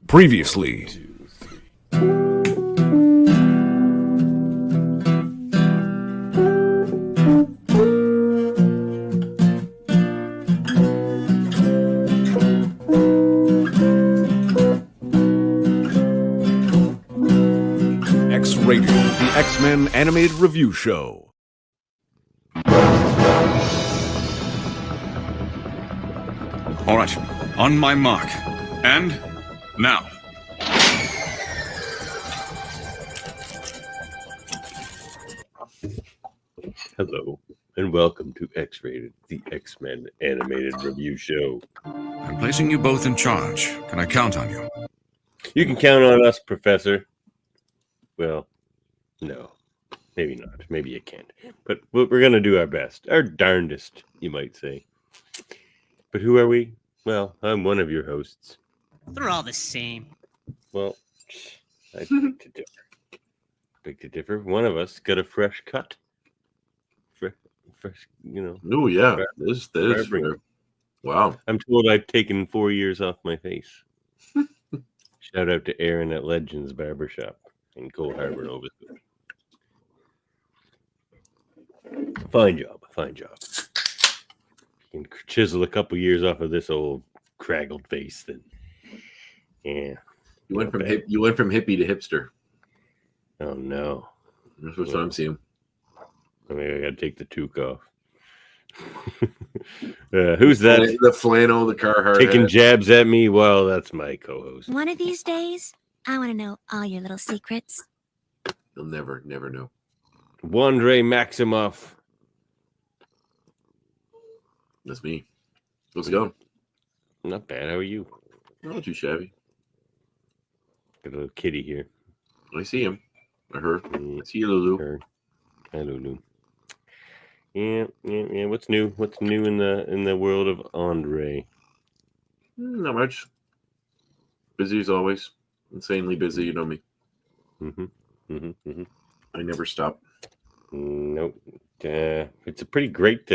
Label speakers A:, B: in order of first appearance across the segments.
A: Previously. X-Rated, the X-Men Animated Review Show.
B: All right, on my mark. And now.
C: Hello, and welcome to X-Rated, the X-Men Animated Review Show.
B: I'm placing you both in charge. Can I count on you?
C: You can count on us, Professor. Well, no, maybe not. Maybe you can't. But we're going to do our best. Our darndest, you might say. But who are we? Well, I'm one of your hosts.
D: They're all the same.
C: Well, I beg to differ. Beg to differ. One of us got a fresh cut. Fresh, you know.
E: Oh yeah, this is fair. Wow.
C: I'm told I've taken 4 years off my face. Shout out to Aaron at Legends Barbershop in Cole Harbor, Nova Scotia. Fine job. You can chisel a couple years off of this old craggled face, then. Yeah.
E: You went from hippie to hipster.
C: Oh no.
E: That's what I'm seeing.
C: I mean, I gotta take the toque off. Who's that?
E: The flannel, the Carhartt.
C: Taking
E: hat.
C: jabs at me? Well, that's my co-host.
F: One of these days, I want to know all your little secrets.
E: You'll never know.
C: Wandre Maximoff.
E: That's me. How's it going?
C: Not bad. How are you?
E: Not too shabby.
C: Got a little kitty here.
E: I see him. Or her. I see you, Lulu.
C: Her. Hi, Lulu. Yeah. What's new? What's new in the world of Andre?
E: Not much. Busy as always. Insanely busy. You know me. I never stop.
C: Nope. It's a pretty great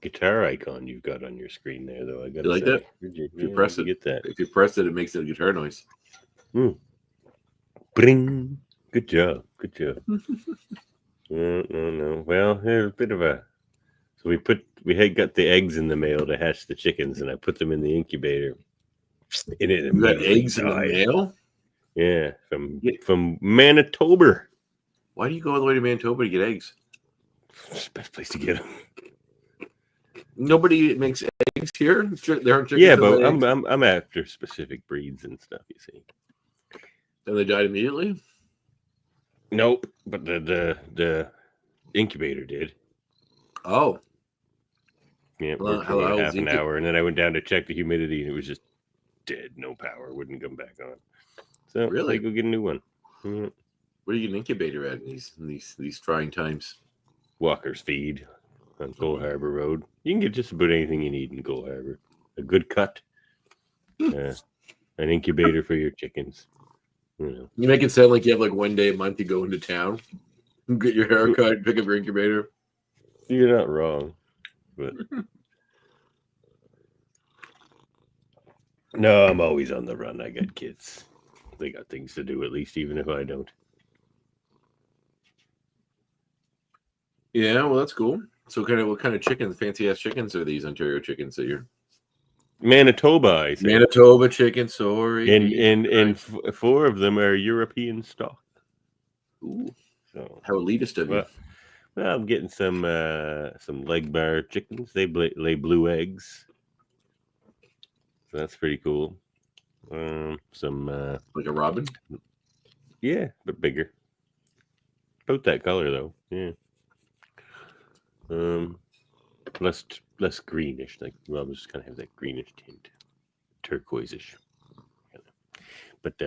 C: guitar icon you've got on your screen there, though. I got
E: You like that?
C: If
E: you press it,
C: get that.
E: If you press it, it makes a guitar noise.
C: Bring. Good job. No. Well, there's a bit of a. So we had got the eggs in the mail to hatch the chickens, and I put them in the incubator. And it
E: You got eggs in the mail?
C: Yeah, from Manitoba.
E: Why do you go all the way to Manitoba to get eggs?
C: It's the best place to get them.
E: Nobody makes eggs here. There aren't chickens.
C: Yeah, but
E: eggs?
C: I'm after specific breeds and stuff. You see.
E: And they died immediately.
C: Nope, but the incubator did.
E: Oh.
C: Yeah,
E: Well,
C: for
E: how
C: half an hour, and then I went down to check the humidity, and it was just dead, no power, wouldn't come back on. So
E: Really?
C: I go get a new one.
E: Where do you get an incubator at in these trying times?
C: Walker's Feed on Cole Harbor Road. You can get just about anything you need in Cole Harbor. A good cut, an incubator for your chickens. You know.
E: You make it sound like you have like one day a month you go into town, get your hair cut, pick up your incubator.
C: You're not wrong, but no, I'm always on the run. I got kids. They got things to do, at least, even if I don't.
E: Yeah, well, that's cool. So, what kind of chickens, fancy ass chickens, are these Ontario chickens that you're?
C: Manitoba, I think.
E: Manitoba chicken, sorry.
C: And 4 of them are European stock.
E: Ooh,
C: so
E: how elitist of you.
C: Well, I'm getting some leg bar chickens. They lay blue eggs, so that's pretty cool. Some
E: like a robin.
C: Yeah, but bigger. About that color though. Yeah. Less greenish. Like robins kind of have that greenish tint, turquoise-ish. But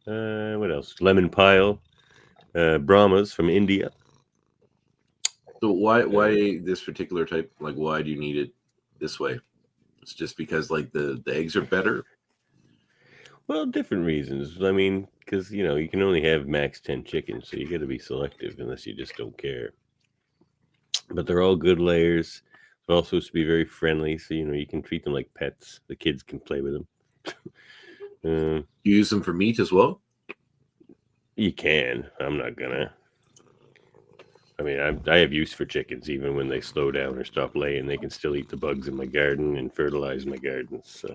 C: what else? Lemon pile, Brahmas from India.
E: So why this particular type? Like, why do you need it this way? It's just because like the eggs are better.
C: Well, different reasons. I mean, because you can only have max 10 chickens, so you got to be selective unless you just don't care. But they're all good layers. They're all supposed to be very friendly, so you can treat them like pets. The kids can play with them. Uh,
E: You use them for meat as well?
C: you can. I'm not gonna. I mean, I have use for chickens. Even when they slow down or stop laying, they can still eat the bugs in my garden and fertilize my gardens. So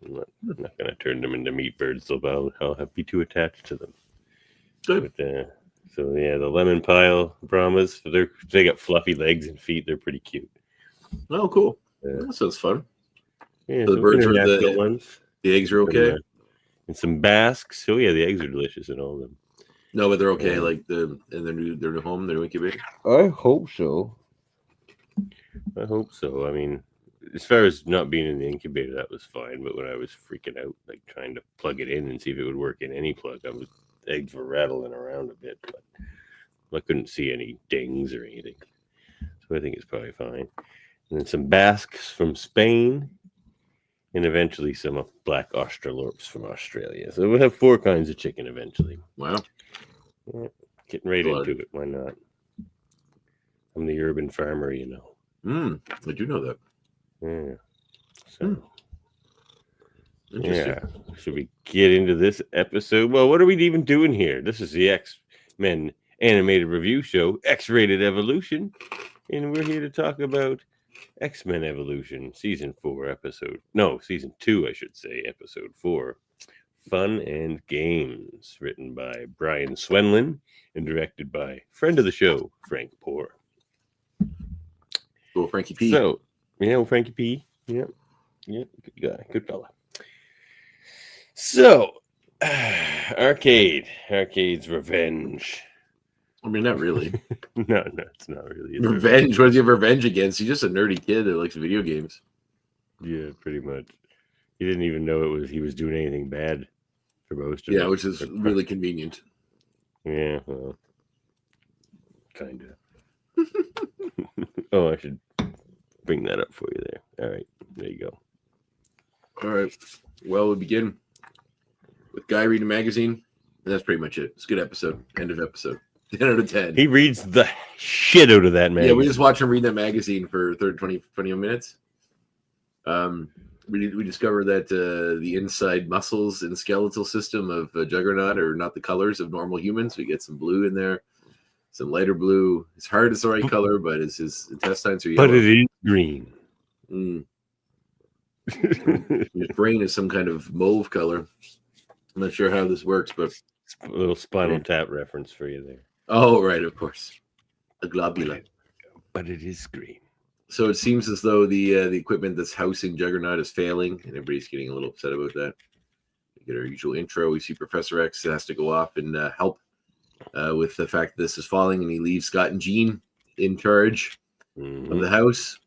C: I'm not gonna turn them into meat birds. So I'll be too attached to them.
E: Good.
C: But, so yeah, the lemon pile Brahmas, they got fluffy legs and feet. They're pretty cute.
E: Oh, cool.
C: Uh,
E: That sounds fun.
C: Yeah,
E: So the birds are
C: international ones.
E: The eggs are okay?
C: And some Basques. Oh yeah, the eggs are delicious and all of them.
E: No, but they're okay.
C: Yeah.
E: Like in their new home, their incubator.
C: I hope so. I hope so. I mean, as far as not being in the incubator, that was fine. But when I was freaking out, like trying to plug it in and see if it would work in any plug, eggs were rattling around a bit, but I couldn't see any dings or anything. So I think it's probably fine. And then some Basques from Spain, and eventually some black Australorps from Australia. So we'll have 4 kinds of chicken eventually.
E: Wow.
C: Yeah, getting right into it. Why not? I'm the urban farmer, you know.
E: I do know that.
C: Yeah. So,
E: Interesting.
C: yeah. Should we get into this episode? Well, what are we even doing here? This is the X-Men animated review show, X-Rated Evolution. And we're here to talk about X-Men Evolution, Season 2, I should say, Episode 4, Fun and Games, written by Brian Swenlin and directed by friend of the show, Frank Poor.
E: Cool, Frankie P.
C: So, Frankie P. Yep, good guy, good fella. So, Arcade's Revenge.
E: I mean, not really.
C: No, it's not really. It's
E: Revenge? What does he have revenge against? He's just a nerdy kid that likes video games.
C: Yeah, pretty much. He didn't even know he was doing anything bad for most of it.
E: Yeah, which is really convenient.
C: Yeah, well, kind of. Oh, I should bring that up for you there. All right, there you go.
E: All right. Well, we begin with Guy reading a magazine, and that's pretty much it. It's a good episode. End of episode. 10 out of 10.
C: He reads the shit out of that magazine.
E: Yeah, we just watched him read that magazine for 20 minutes. We discovered that the inside muscles and skeletal system of Juggernaut are not the colors of normal humans. We get some blue in there, some lighter blue. His heart is the right color, but his intestines are yellow.
C: But it is green.
E: His brain is some kind of mauve color. I'm not sure how this works, but
C: a little Spinal Tap reference for you there.
E: Oh, right, of course. A globula.
C: But it is green.
E: So it seems as though the equipment that's housing Juggernaut is failing, and everybody's getting a little upset about that. We get our usual intro. We see Professor X has to go off and help with the fact that this is falling, and he leaves Scott and Jean in charge of the house.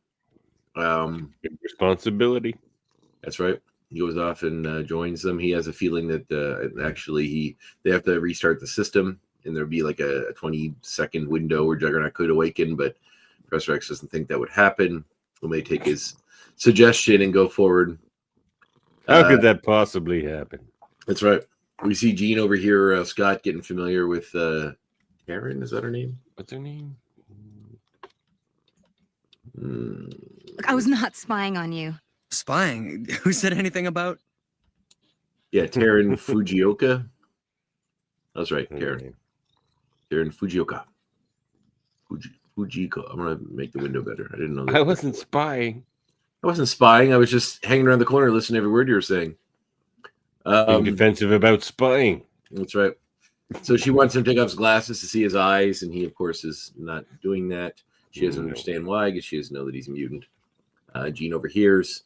C: Big responsibility.
E: That's right. He goes off and joins them. He has a feeling that actually they have to restart the system, and there'll be like a 20-second window where Juggernaut could awaken, but Professor X doesn't think that would happen. We may take his suggestion and go forward.
C: How could that possibly happen?
E: That's right. We see Jean over here, Scott getting familiar with Karen. Is that her name?
C: What's her name?
G: Look, I was not spying on you.
H: Spying? Who said anything about?
E: Yeah, Taryn Fujioka. That's right, Karen. Taryn Fujioka. Fujiko. I'm gonna make the window better. I didn't know that.
C: I wasn't spying.
E: I wasn't spying. I was just hanging around the corner, listening to every word you were saying.
C: Being defensive about spying.
E: That's right. So she wants him to take off his glasses to see his eyes, and he, of course, is not doing that. She doesn't understand why, because she doesn't know that he's a mutant. Jean overhears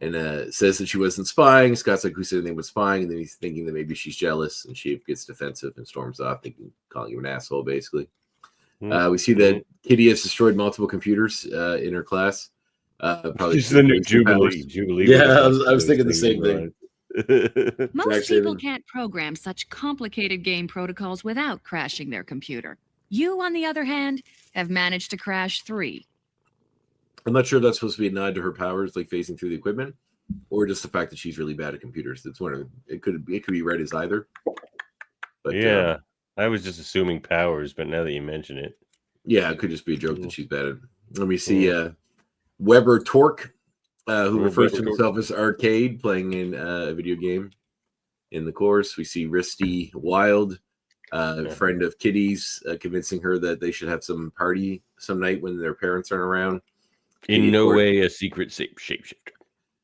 E: and says that she wasn't spying. Scott's like, who said anything but spying? And then he's thinking that maybe she's jealous, and she gets defensive and storms off, calling him an asshole, basically. We see that Kitty has destroyed multiple computers in her class. Probably
C: She's the new Jubilee.
E: Yeah, I was thinking the same thing.
G: Most people can't program such complicated game protocols without crashing their computer. You, on the other hand, have managed to crash 3.
E: I'm not sure if that's supposed to be a nod to her powers, like phasing through the equipment, or just the fact that she's really bad at computers. That's one of it. Could be read as either. But
C: yeah, I was just assuming powers, but now that you mention it,
E: yeah, it could just be a joke that she's bad at. Let me see. Weber Torque who refers to himself as Arcade, playing in a video game. In the course, we see Risty Wild, friend of Kitty's, convincing her that they should have some party some night when their parents aren't around.
C: In no way a secret shapeshifter.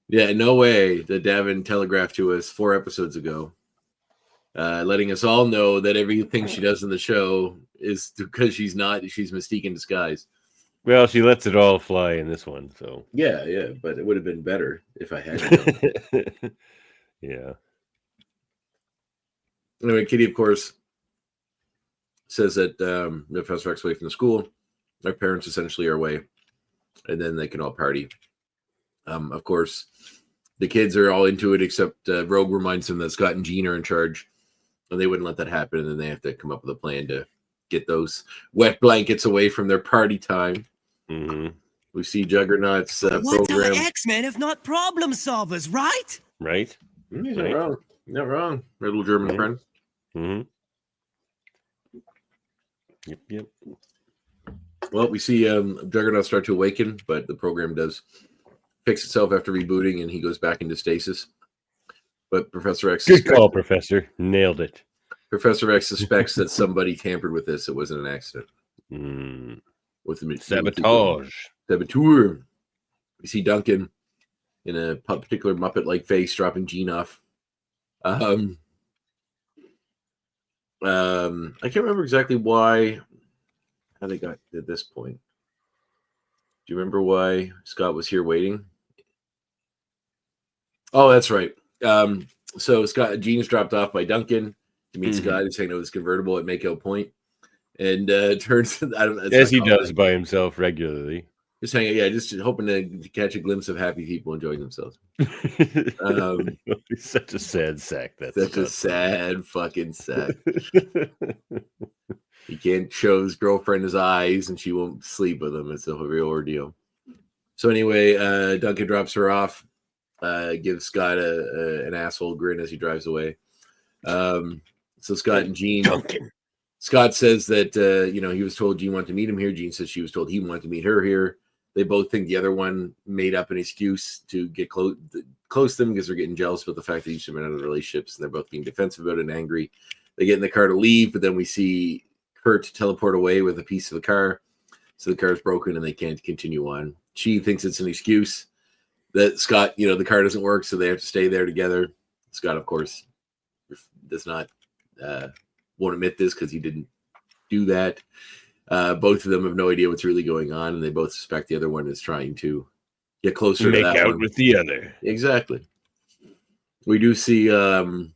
E: Yeah, no way. That Davin telegraphed to us 4 episodes ago, letting us all know that everything she does in the show is because she's Mystique in disguise.
C: Well, she lets it all fly in this one, so
E: yeah, but it would have been better if I had.
C: Yeah.
E: Anyway, Kitty, of course, says that Professor X away from the school. Their parents essentially are away, and then they can all party. Of course, the kids are all into it, except Rogue reminds them that Scott and Jean are in charge, and they wouldn't let that happen, and then they have to come up with a plan to get those wet blankets away from their party time.
C: Mm-hmm.
E: We see Juggernaut's program.
H: What are X-Men if not problem solvers, right?
C: Right?
E: Not wrong. Not wrong. My little German friend.
C: Mm-hmm. Yep.
E: Well, we see Juggernaut start to awaken, but the program does fix itself after rebooting, and he goes back into stasis. But Professor X...
C: Good call, Professor. Nailed it.
E: Professor X suspects that somebody tampered with this. It wasn't an accident. With the
C: Sabotage.
E: Saboteur. We see Duncan in a particular Muppet-like face dropping Jean off. I can't remember exactly how they got to this point. Do you remember why Scott was here waiting? Oh, that's right. So Jean is dropped off by Duncan to meet Scott. He's hanging out with his convertible at Mako Point, and turns
C: as he does by himself regularly.
E: Just hanging, just hoping to catch a glimpse of happy people enjoying themselves.
C: He's such a sad sack. That's
E: such a sad fucking sack. He can't show his girlfriend his eyes, and she won't sleep with him. It's a real ordeal. So anyway, Duncan drops her off, gives Scott an asshole grin as he drives away. So Scott and Jean.
C: Duncan.
E: Scott says that he was told Jean wanted to meet him here. Jean says she was told he wanted to meet her here. They both think the other one made up an excuse to get close to them because they're getting jealous about the fact that each of them are in other relationships, and they're both being defensive about it and angry. They get in the car to leave, but then we see Kurt teleport away with a piece of the car. So the car is broken and they can't continue on. She thinks it's an excuse that Scott, the car doesn't work, so they have to stay there together. Scott, of course, does not won't admit this because he didn't do that. Both of them have no idea what's really going on, and they both suspect the other one is trying to get closer to that
C: out
E: one.
C: with the other.
E: Exactly. We do see the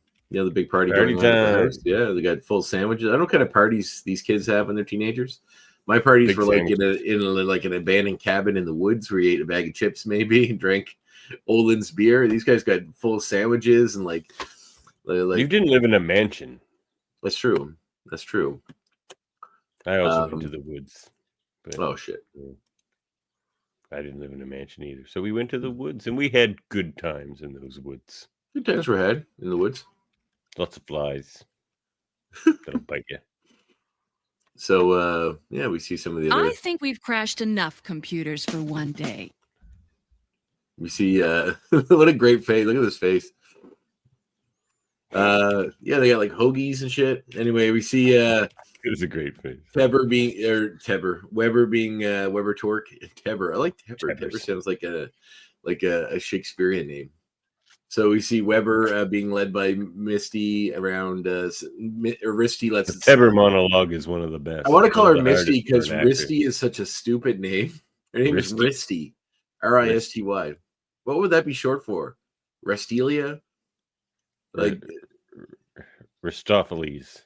E: big party going on at the house. Yeah, they got full sandwiches. I don't know what kind of parties these kids have when they're teenagers. My parties big were like in an abandoned cabin in the woods where you ate a bag of chips maybe and drank Olin's beer. These guys got full sandwiches and like
C: you didn't live in a mansion.
E: That's true.
C: I also went to the woods. But
E: oh shit.
C: I didn't live in a mansion either. So we went to the woods and we had good times in those woods.
E: Good times were had in the woods.
C: Lots of flies. That'll bite you.
E: So we see some of the other.
G: I think we've crashed enough computers for one day.
E: We see what a great face. Look at this face. They got like hoagies and shit. Anyway, we see
C: it was a great face.
E: Weber being Weber Torque. Tebber. I like Tebber. Tebber sounds like a Shakespearean name. So we see Weber being led by Misty around Risty.
C: The Tebber monologue is one of the best.
E: I want to call her Misty because Risty is such a stupid name. Her name is Risty. Risty. What would that be short for? Restilia? Like
C: Ristopheles.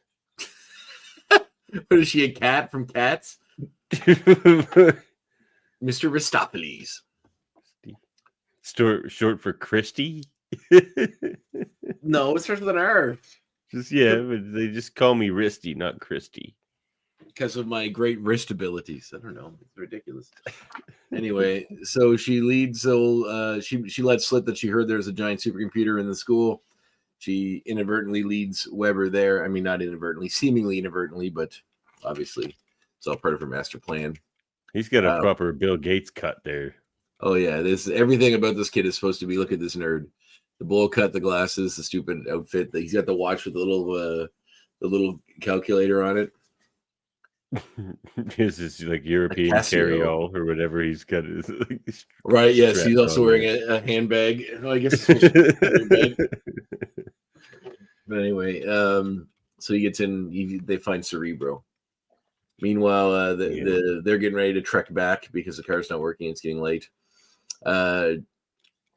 E: What is she, a cat from Cats? Mr. Ristopheles.
C: Short for Christy?
E: No, it starts with an R.
C: But they just call me Risty, not Christy.
E: Because of my great wrist abilities. I don't know. It's ridiculous. Anyway, so she leads. She lets slip that she heard there's a giant supercomputer in the school. She inadvertently leads Weber there. I mean, not inadvertently, seemingly inadvertently, but obviously it's all part of her master plan.
C: He's got a proper Bill Gates cut there.
E: Oh yeah, this everything about this kid is supposed to be. Look at this nerd. The bowl cut, the glasses, the stupid outfit. He's got the watch with the little calculator on it.
C: This is like European
E: Casio.
C: carry-all or whatever he's got.
E: Right. Yes, he's also wearing
C: there.
E: a handbag. Oh, I guess it's supposed to be a handbag. But anyway, so he gets in. They find Cerebro. Meanwhile, they're getting ready to trek back because the car's not working. It's getting late.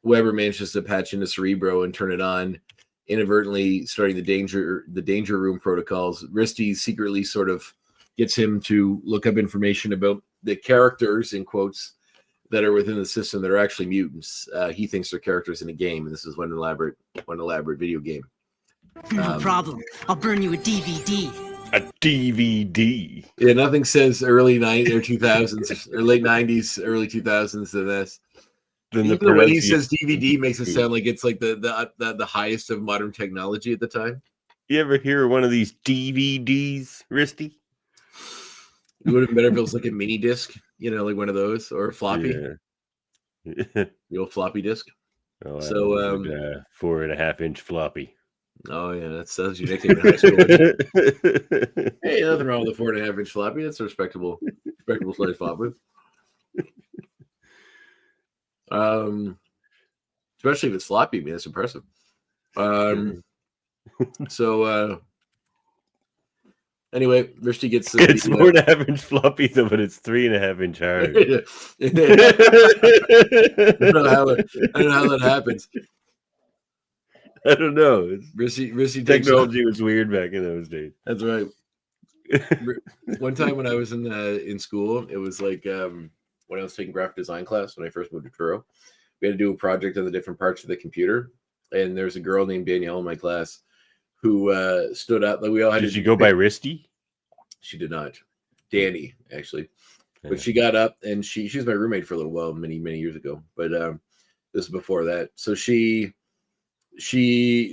E: Weber manages to patch into Cerebro and turn it on, inadvertently starting the danger room protocols. Risty secretly sort of gets him to look up information about the characters, in quotes, that are within the system that are actually mutants. He thinks they're characters in a game, and this is one elaborate video game.
H: No problem. I'll burn you a DVD.
C: A DVD.
E: Yeah, nothing says early 90s or 2000s or late 90s, early 2000s than this.
C: Then
E: Even the way he says DVD makes it sound like it's like the highest of modern technology at the time.
C: You ever hear one of these DVDs, Risty?
E: It would have been better if it was like a mini disc, like one of those, or a floppy.
C: Yeah.
E: The old floppy disk.
C: Oh,
E: So
C: 4.5-inch floppy.
E: Oh yeah, that says you nickname in high school. Hey, nothing wrong with a 4.5-inch floppy. That's a respectable size floppy. Especially if it's floppy, I mean, that's impressive. So anyway, Risty gets
C: it's 4.5-inch floppy though, but it's 3.5-inch hard.
E: I don't know how that happens.
C: I don't know.
E: Risty
C: Technology was weird back in those days.
E: That's right. One time when I was in school, it was like when I was taking graphic design class when I first moved to Truro. We had to do a project on the different parts of the computer, and there's a girl named Danielle in my class who stood up. Like we all had.
C: Did she go by Risty?
E: She did not. Danny, actually. But she got up and she was my roommate for a little while, many years ago. But this is before that. So she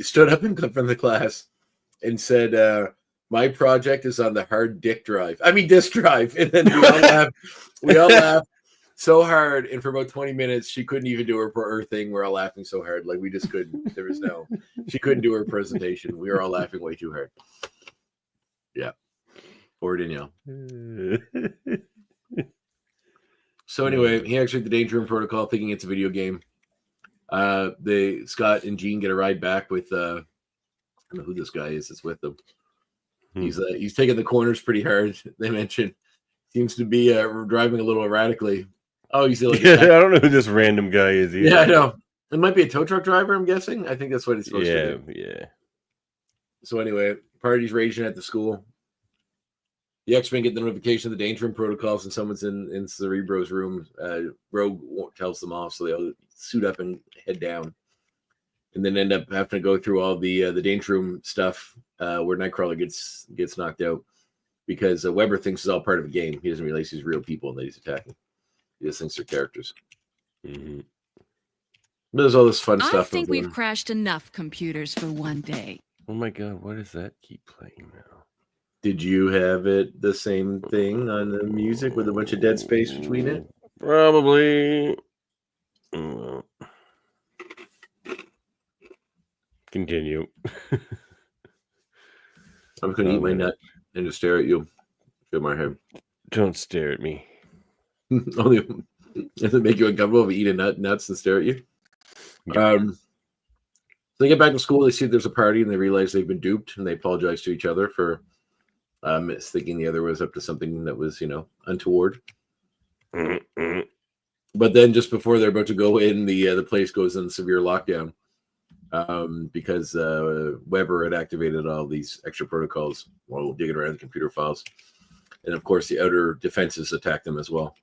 E: stood up in front of the class and said, my project is on the hard disk drive. And then we all laughed so hard. And for about 20 minutes, she couldn't even do her thing. We're all laughing so hard. Like we just couldn't. She couldn't do her presentation. We were all laughing way too hard. Yeah. Poor Danielle. So anyway, he actually the Danger Room Protocol, thinking it's a video game. Scott and Jean get a ride back with I don't know who this guy is that's with them. He's taking the corners pretty hard. They mentioned seems to be driving a little erratically. Oh, you see, like
C: I don't know who this random guy is either.
E: Yeah, I know. It might be a tow truck driver, I'm guessing. I think that's what it's supposed to be.
C: Yeah. So
E: anyway, party's raging at the school. The X-Men get the notification of the Danger Room protocols, and someone's in Cerebro's room. Rogue tells them off, so they all suit up and head down, and then end up having to go through all the Danger Room stuff where Nightcrawler gets knocked out because Weber thinks it's all part of a game. He doesn't realize he's real people and that he's attacking. He just thinks they're characters.
C: Mm-hmm.
E: There's all this fun stuff.
G: I think we've crashed enough computers for one day.
C: Oh my god, what does that keep playing now?
E: Did you have it the same thing on the music with a bunch of dead space between it?
C: Probably. Continue.
E: I'm going to eat my nut and just stare at you. Feel my head.
C: Don't stare at me.
E: Only does it make you uncomfortable if you eat nuts and stare at you? Yeah. They get back to school. They see there's a party and they realize they've been duped, and they apologize to each other for thinking the other was up to something that was, untoward.
C: Mm-hmm.
E: But then, just before they're about to go in, the place goes in severe lockdown because Weber had activated all these extra protocols while digging around the computer files, and of course, the outer defenses attack them as well.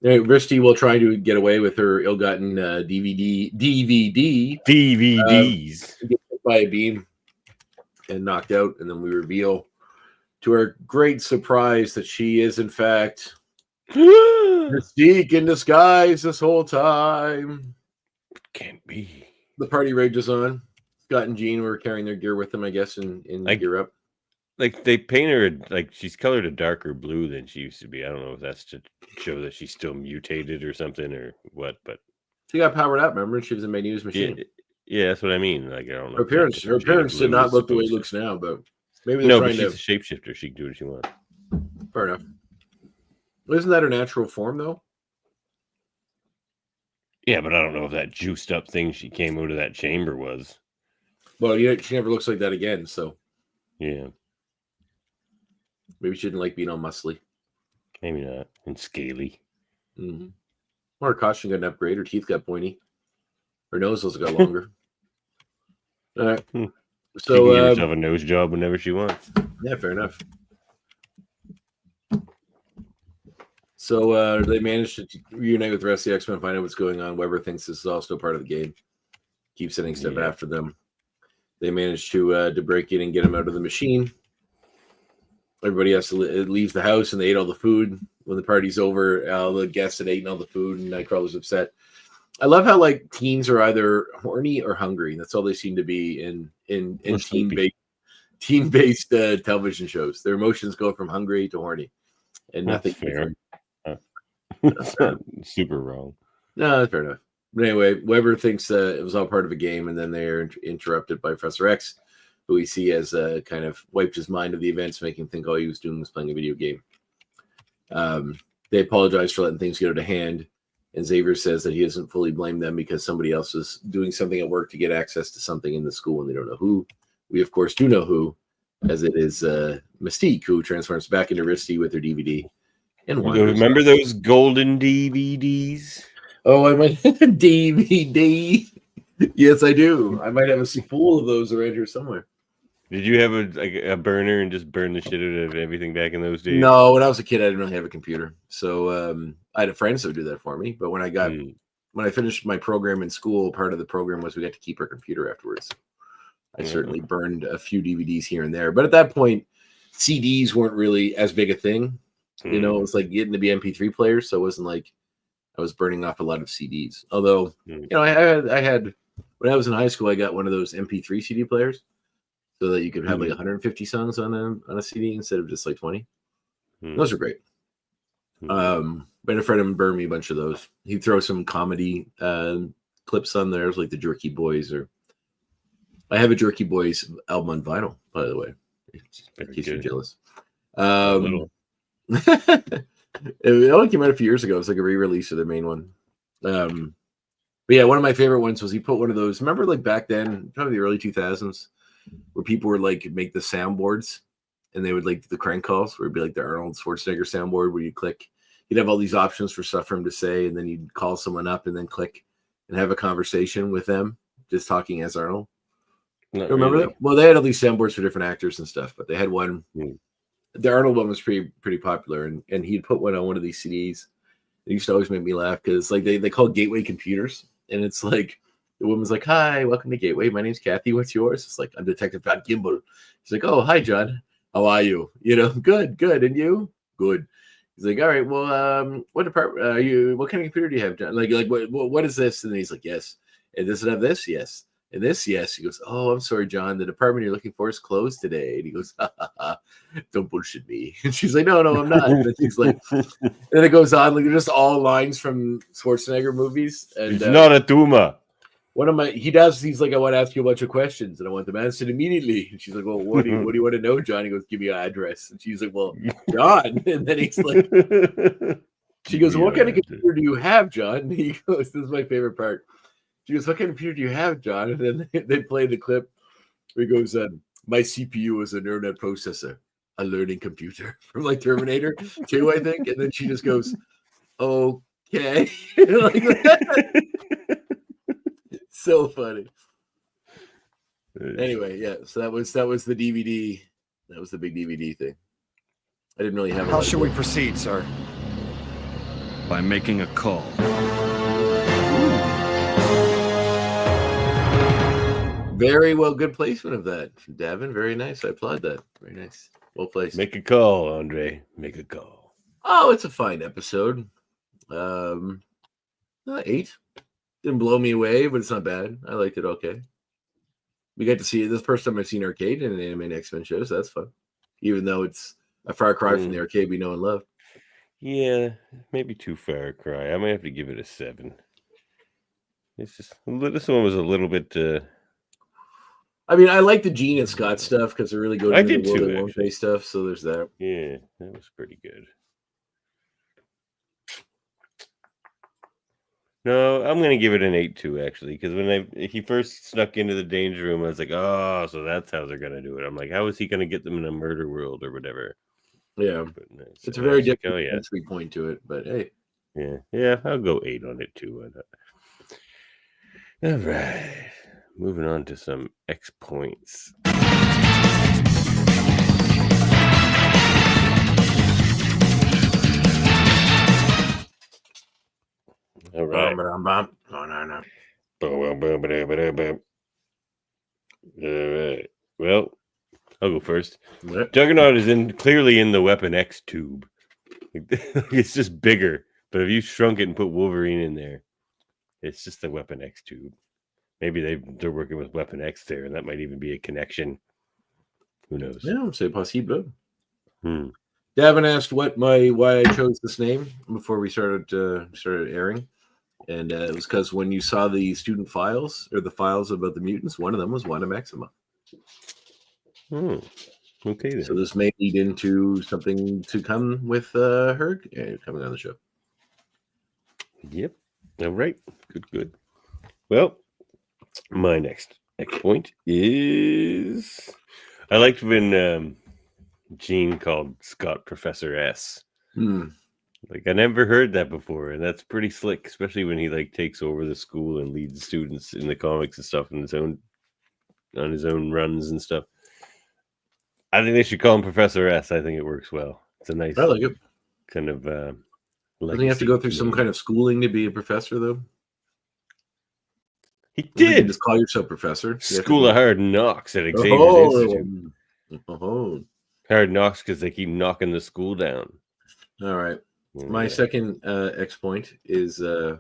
E: Risty will try to get away with her ill-gotten DVDs by a beam and knocked out, and then we reveal to our great surprise that she is in fact Mystique in disguise this whole time.
C: Can't be.
E: The party rages on. Scott and Jean were carrying their gear with them, I guess, in gear up.
C: like they paint her like she's colored a darker blue than she used to be. I don't know if that's to show that she's still mutated or something or what, but
E: She got powered up. Remember, she was a Magneto's machine.
C: yeah, that's what I mean. Like I don't know.
E: Her appearance did not look the way it looks now, but maybe they're trying
C: but she's a shapeshifter. She can do what she wants.
E: Fair enough. Well, isn't that her natural form, though?
C: Yeah, but I don't know if that juiced up thing she came out of that chamber was.
E: Well, she never looks like that again, so
C: Yeah,
E: maybe she didn't like being all muscly.
C: maybe not. And scaly.
E: Mm-hmm. Well, her costume got an upgrade. Her teeth got pointy. Her nose also got longer. All right.
C: She
E: So,
C: can give herself a nose job whenever she wants.
E: yeah, fair enough. So they managed to reunite with the rest of the X-Men, find out what's going on. Weber thinks this is all still part of the game. Keeps sending stuff after them. They managed to break in and get him out of the machine. Everybody has to leave the house, and they ate all the food. When the party's over, all the guests had eaten all the food, and Nightcrawler's upset. I love how like teens are either horny or hungry. That's all they seem to be in team-based television shows. Their emotions go from hungry to horny, and nothing.
C: Fair. That's not super wrong.
E: No, that's fair enough. But anyway, Weber thinks it was all part of a game, and then they're interrupted by Professor X, who we see as kind of wiped his mind of the events, making him think all he was doing was playing a video game. They apologize for letting things get out of hand, and Xavier says that he doesn't fully blame them because somebody else is doing something at work to get access to something in the school, and they don't know who. We, of course, do know who, as it is Mystique, who transforms back into Risty with her DVD. And
C: remember those golden DVDs?
E: Oh, I might DVD. Yes, I do. I might have a spool of those around here somewhere.
C: Did you have a burner and just burn the shit out of everything back in those days?
E: No, when I was a kid, I didn't really have a computer, so I had a friend that would do that for me. But when I finished my program in school, part of the program was we got to keep our computer afterwards. I certainly burned a few DVDs here and there, but at that point, CDs weren't really as big a thing. You know, it was like getting to be MP3 players, so it wasn't like I was burning off a lot of CDs. Although, you know, I had when I was in high school, I got one of those MP3 CD players, so that you could have like 150 songs on a CD instead of just like 20. Those are great. But a friend of mine burned me a bunch of those. He'd throw some comedy clips on there, like the Jerky Boys, or I have a Jerky Boys album on vinyl, by the way, in case you're jealous. It only came out a few years ago. It was like a re-release of the main one. But yeah, one of my favorite ones was he put one of those. Remember, like back then, probably the early 2000s, where people would like make the soundboards, and they would like the crank calls, where it'd be like the Arnold Schwarzenegger soundboard, where you click. You'd have all these options for stuff for him to say, and then you'd call someone up and then click and have a conversation with them, just talking as Arnold. Remember that? Well, they had all these soundboards for different actors and stuff, but they had one. The Arnold one was pretty popular, and he'd put one on one of these CDs. It used to always make me laugh because like they call Gateway computers, and it's like the woman's like, "Hi, welcome to Gateway. My name's Kathy. What's yours?" It's like, "I'm Detective John Gimbel." He's like, "Oh, hi, John. How are you? You know, good. And you? Good." He's like, "All right. Well, what department are you? What kind of computer do you have, John? Like what is this?" And he's like, "Yes. And does it have this? Yes. And this, yes." He goes, "Oh, I'm sorry, John. The department you're looking for is closed today." And he goes, "Ha, ha, ha. Don't bullshit me." And she's like, No, I'm not." And she's like, and then it goes on, like just all lines from Schwarzenegger movies. And
C: it's not a tumor.
E: He's like, "I want to ask you a bunch of questions and I want them answered immediately." And she's like, "Well, what do you want to know, John?" He goes, "Give me your address." And she's like, "Well, John." And then he's like, she goes, "What kind of computer do you have, John?" And he goes, "This is my favorite part." She goes, "What kind of computer do you have, John?" And then they play the clip where he goes, "My CPU is a neural net processor, a learning computer," from like Terminator 2, I think. And then she just goes, "Okay." Like so funny. Anyway, yeah. So that was the DVD. That was the big DVD thing. I didn't really have.
B: How should we proceed, sir? By making a call.
E: Very well, good placement of that, Davin. Very nice. I applaud that. Very nice. Well placed.
C: Make a call, Andre. Make a call.
E: Oh, it's a fine episode. 8. Didn't blow me away, but it's not bad. I liked it okay. We got to see it. This is the first time I've seen Arcade in an anime and X-Men show, so that's fun. even though it's a far cry from the arcade we know and love.
C: Yeah, maybe too far a cry. I might have to give it a 7. It's just this one was a little bit.
E: I mean, I like the Gene and Scott stuff because they're really good
C: I
E: into
C: did
E: the world
C: too,
E: they won't
C: actually.
E: say stuff. So there's that.
C: Yeah, that was pretty good. No, I'm gonna give it an 8 too, actually, because when he first snuck into the danger room, I was like, oh, so that's how they're gonna do it. I'm like, how is he gonna get them in a murder world or whatever?
E: Yeah,
C: But
E: it's a very different
C: oh yeah,
E: entry point to it. But hey,
C: yeah, I'll go 8 on it too. Why not? All right, moving on to some X points. All right. All right. Well, I'll go first. Juggernaut is clearly in the Weapon X tube. It's just bigger, but if you shrunk it and put Wolverine in there, it's just the Weapon X tube. Maybe they're working with Weapon X there, and that might even be a connection. Who knows?
E: Yeah, c'est possible. Davin asked why I chose this name before we started airing, and it was because when you saw the student files or the files about the mutants, one of them was Wanda Maximoff.
C: Okay, then.
E: So this may lead into something to come with her coming on the show.
C: Yep. All right. Good. Well, my next point is I liked when Jean called Scott Professor S. Like I never heard that before, and that's pretty slick, especially when he like takes over the school and leads students in the comics and stuff on his own runs and stuff. I think they should call him Professor S. I think it works well. It's a nice
E: I like it.
C: Kind of
E: Doesn't he have to go through some kind of schooling to be a professor, though?
C: He did.
E: You can just call yourself professor.
C: School of Hard Knocks at Xavier's Institute. Hard Knocks because they keep knocking the school down.
E: All right. My second X point is this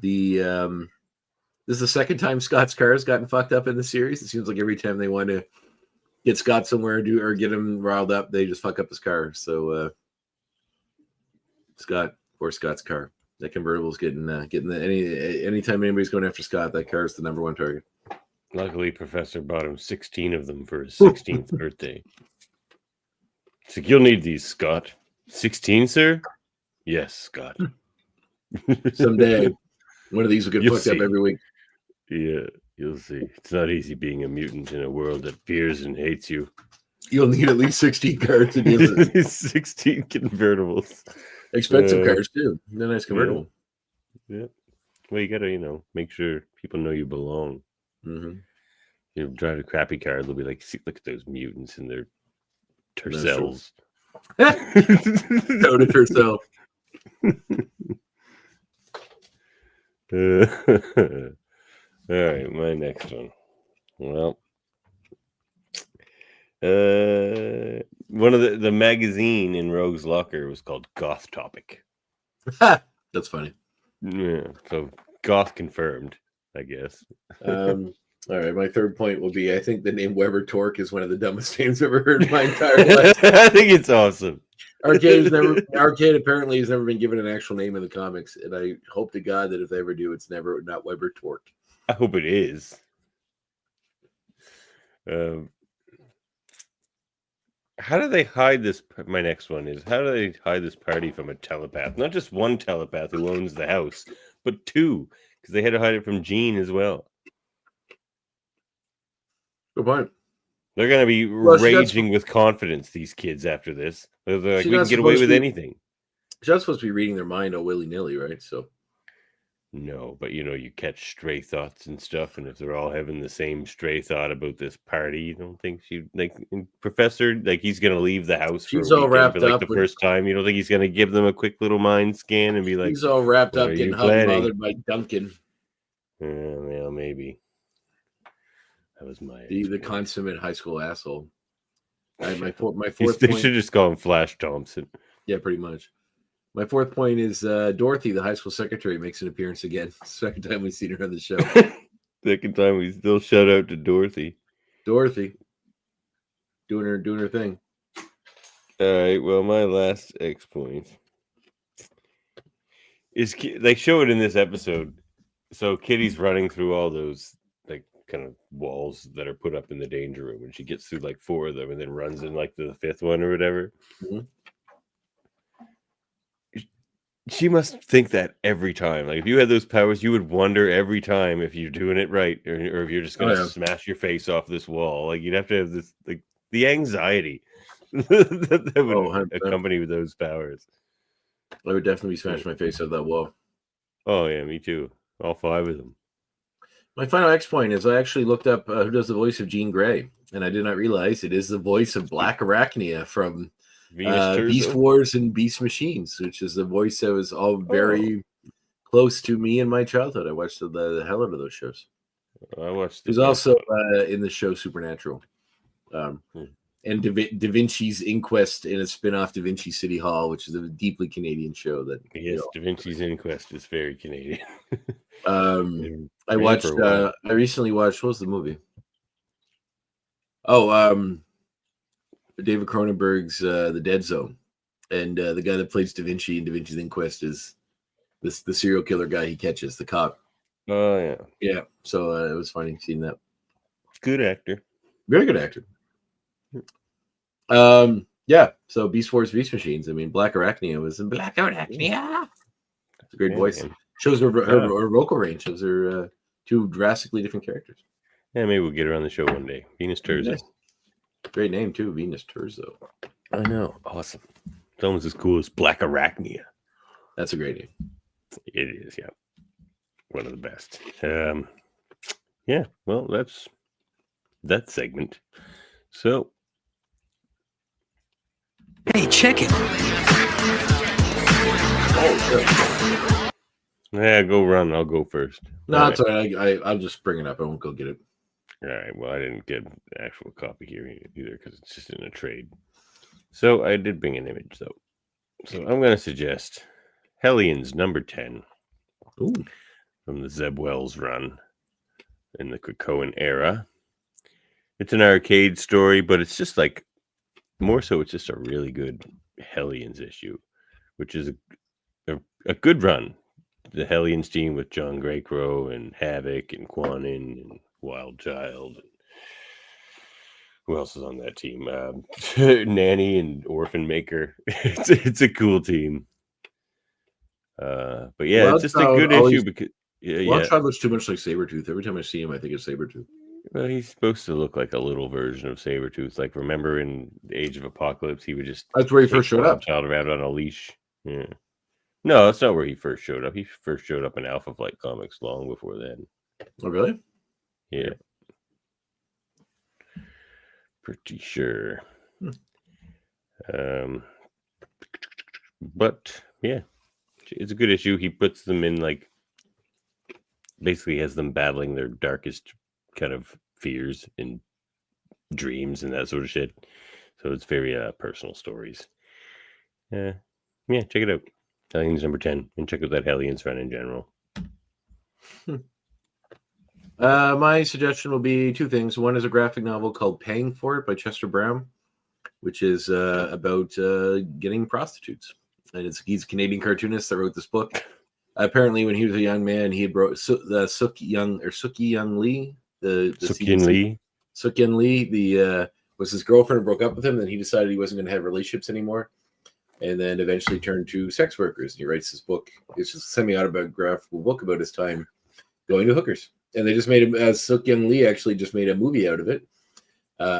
E: is the second time Scott's car has gotten fucked up in the series. It seems like every time they want to get Scott somewhere or get him riled up, they just fuck up his car. So Scott's car. That convertible's getting anytime anybody's going after Scott, that car is the number one target.
C: Luckily, Professor bought him 16 of them for his 16th birthday. It's like, you'll need these, Scott. 16, sir? Yes, Scott.
E: Someday, one of these will get fucked up every week.
C: Yeah, you'll see. It's not easy being a mutant in a world that fears and hates you.
E: You'll need at least 16 cars to deal with it.
C: 16 convertibles.
E: Expensive cars, too. They're nice convertible.
C: Yeah. Well, you got to, make sure people know you belong.
E: Mm-hmm.
C: You drive a crappy car, they'll be like, see, look at those mutants in their tercels.
E: Noted herself.
C: All right, my next one. Well, one of the magazine in Rogue's Locker was called Goth Topic.
E: That's funny.
C: Yeah, so Goth confirmed, I guess.
E: All right, my third point will be I think the name Weber Torque is one of the dumbest names I've ever heard in my entire life.
C: I think it's awesome.
E: Arcade apparently has never been given an actual name in the comics, and I hope to God that if they ever do, it's not Weber Torque.
C: I hope it is. How do they hide this? My next one is how do they hide this party from a telepath? Not just one telepath who owns the house, but two, because they had to hide it from Jean as well.
E: Good point.
C: They're going to be raging with confidence, these kids, after this. They're like, we can get away with anything.
E: She's not supposed to be reading their mind all willy-nilly, right? So.
C: No, but you catch stray thoughts and stuff, and if they're all having the same stray thought about this party, you don't think Professor, he's gonna leave the house for
E: she's
C: a
E: all
C: weekend
E: wrapped
C: for
E: up
C: the first time. You don't think he's gonna give them a quick little mind scan and be like,
E: he's all wrapped up getting bothered by Duncan.
C: Well, maybe that was
E: the consummate high school asshole. My fourth
C: they
E: point,
C: should just call him Flash Thompson.
E: Yeah, pretty much. My fourth point is Dorothy, the high school secretary, makes an appearance again. Second time we've seen her on the show.
C: Second time we still shout out to Dorothy.
E: Dorothy. doing her thing.
C: All right. Well, my last X point is they show it in this episode. So Kitty's running through all those like kind of walls that are put up in the danger room, and she gets through like 4 of them, and then runs in like the 5th one or whatever.
E: Mm-hmm.
C: She must think that every time. Like if you had those powers, you would wonder every time if you're doing it right, or if you're just gonna smash your face off this wall. Like you'd have to have this like the anxiety that would accompany with those powers.
E: I would definitely smash my face out that wall.
C: Oh yeah, me too. All 5 of them.
E: My final X point is I actually looked up who does the voice of Jean Grey, and I did not realize it is the voice of Black Arachnia from Beast Wars and Beast Machines, which is the voice that was all very close to me in my childhood. I watched the hell out of those shows.
C: I watched.
E: He's also in the show Supernatural, and Da Vinci's Inquest in a spin-off Da Vinci City Hall, which is a deeply Canadian show. That
C: Da Vinci's Inquest is very Canadian.
E: I watched. I recently watched. What was the movie? David Cronenberg's The Dead Zone, and the guy that plays Da Vinci in Da Vinci's Inquest is the serial killer guy he catches, the cop.
C: Oh yeah,
E: yeah. So it was funny seeing that.
C: Good actor,
E: very good actor. Yeah. So Beast Wars, Beast Machines. I mean, Black Arachnia was in Black Arachnia. That's a great voice. Man. Shows her vocal range. Shows her 2 drastically different characters.
C: Yeah, maybe we'll get her on the show one day. Venus Terzo.
E: Nice. Great name too, Venus Terzo.
C: I know, awesome. It's almost as cool as Black Arachnia.
E: That's a great name.
C: It is, yeah. One of the best. Yeah. Well, that's that segment. So,
H: hey, check it.
E: Oh,
C: yeah, go run. I'll go first.
E: No, that's all right. I'll just bring it up. I won't go get it.
C: All right. Well, I didn't get an actual copy here either because it's just in a trade. So I did bring an image, though. So I'm going to suggest Hellions number 10.
E: Ooh.
C: From the Zeb Wells run in the Krakoan era. It's an arcade story, but it's just like more so it's just a really good Hellions issue, which is a good run. The Hellions team with John Greycrow and Havoc and Quanin and Wild Child. And who else is on that team? Nanny and Orphan Maker. It's a cool team. But yeah, it's just a good issue because
E: Wild Child looks too much like Sabretooth. Every time I see him, I think it's Sabretooth.
C: Well, he's supposed to look like a little version of Sabretooth. Like, remember in the Age of Apocalypse, he would just
E: that's where he first showed up.
C: Child around on a leash. Yeah. No, that's not where he first showed up. He first showed up in Alpha Flight comics long before then.
E: Oh, really?
C: Yeah. Pretty sure. But yeah, it's a good issue. He puts them in like basically has them battling their darkest kind of fears and dreams and that sort of shit. So it's very personal stories. Yeah, check it out. Hellions number 10, and check out that Hellions run in general.
E: My suggestion will be 2 things. One is a graphic novel called Paying For It by Chester Brown, which is about getting prostitutes. And he's a Canadian cartoonist that wrote this book. Apparently, when he was a young man, he had brought Sookie-Young Lee. Sookie-Young Lee was his girlfriend and broke up with him. Then he decided he wasn't going to have relationships anymore. And then eventually turned to sex workers. And he writes this book. It's just a semi-autobiographical book about his time going to hookers. And they just made him, as Sookie-Young Lee actually just made a movie out of it,